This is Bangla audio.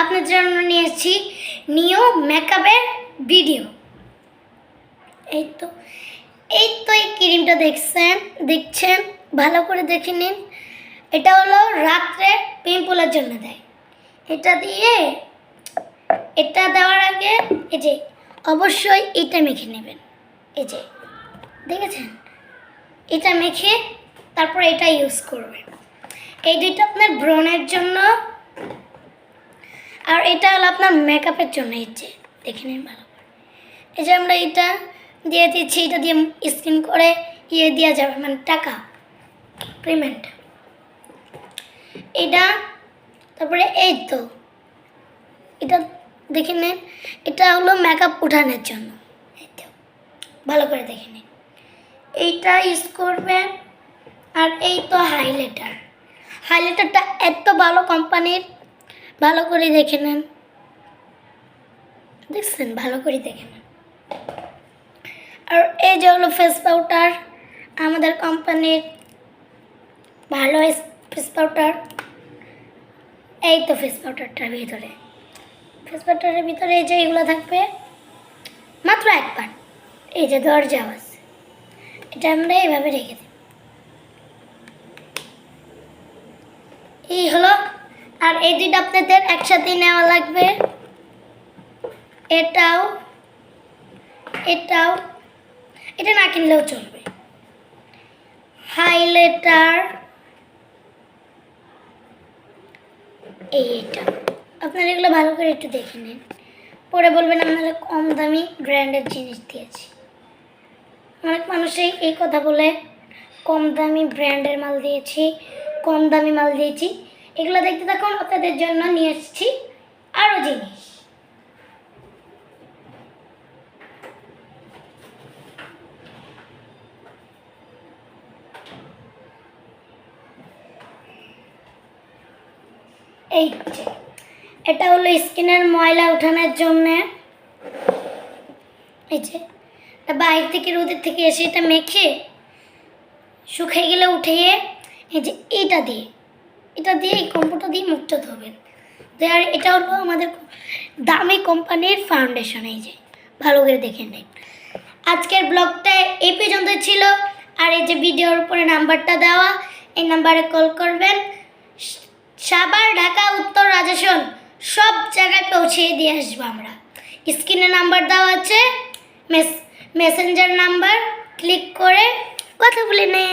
আপনার জন্য নিয়েছি নিউ মেকআপের ভিডিও। এই তো এই ক্রিমটা দেখছেন, ভালো করে দেখে নিন। এটা হলো রাত্রে পিম্পলের জন্য দেয়। এটা দেওয়ার আগে এই যে অবশ্যই এটা মেখে নেবেন। এই যে দেখেছেন, এটা মেখে তারপর এটা ইউজ করবেন। এই দুইটা আপনার ব্রণের জন্য, আর এটা হলো আপনার মেকআপের জন্য। এই যে দেখে নিন ভালো করে। এই যে আমরা এটা দিয়ে দিচ্ছি, এটা দিয়ে স্কিন করে দেওয়া যাবে, মানে টাকা পেমেন্ট এটা। তারপরে এই তো এটা দেখে নিন, এটা হলো মেকআপ উঠানোর জন্য। এই তো ভালো করে দেখে নিন, এইটা ইউজ করবেন। আর এই তো হাইলাইটারটা এত ভালো কোম্পানির, ভালো করে দেখে নেন। দেখছেন, ভালো করে দেখে নেন। আর এই যে হলো ফেস পাউডার, আমাদের কোম্পানির ভালো ফেস পাউডার। এই তো ফেস পাউডারের ভিতরে এই যে এগুলো থাকবে মাত্র একবার। এই যে দরজা আছে, এটা আমরা এইভাবে রেখে দিই। এই হলো। আর এই দুইটা আপনাদের একসাথে নেওয়া লাগবে। এটা না কিনলেও চলবে। হাইলাইটার এইটা আপনারা এগুলো ভালো করে একটু দেখে নিন, পরে বলবেন আপনারা কম দামি ব্র্যান্ডের জিনিস দিয়েছি। অনেক মানুষই এই কথা বলে, কম দামি ব্র্যান্ডের মাল দিয়েছি, কম দামি মাল দিয়েছি। এগুলো দেখতে থাকুন, আপনাদের জন্য নিয়ে এসেছি আরও জিনিস। এই যে এটা হলো স্কিনের ময়লা উঠানোর জন্য। এই যে বাইরে থেকে রোদের থেকে এসে এটা মেখে শুকিয়ে গেলে উঠিয়ে এই যে এটা দিয়ে এই কম্পোটা দিয়ে মুখটা ধোবেন। আর এটা হলো আমাদের দামি কোম্পানির ফাউন্ডেশন। এই যে ভালো করে দেখে নিন। আজকের ব্লগটা এই পর্যন্ত ছিল। আর এই যে ভিডিওর উপরে নাম্বারটা দেওয়া, এই নাম্বারে কল করবেন। সাভার, ঢাকা, উত্তর, রাজশাহী সব জায়গায় পৌঁছে দিয়ে আসবো আমরা। স্ক্রিনে নাম্বার দেওয়া আছে, মেসেঞ্জার নাম্বার, ক্লিক করে কথা বলে নেই।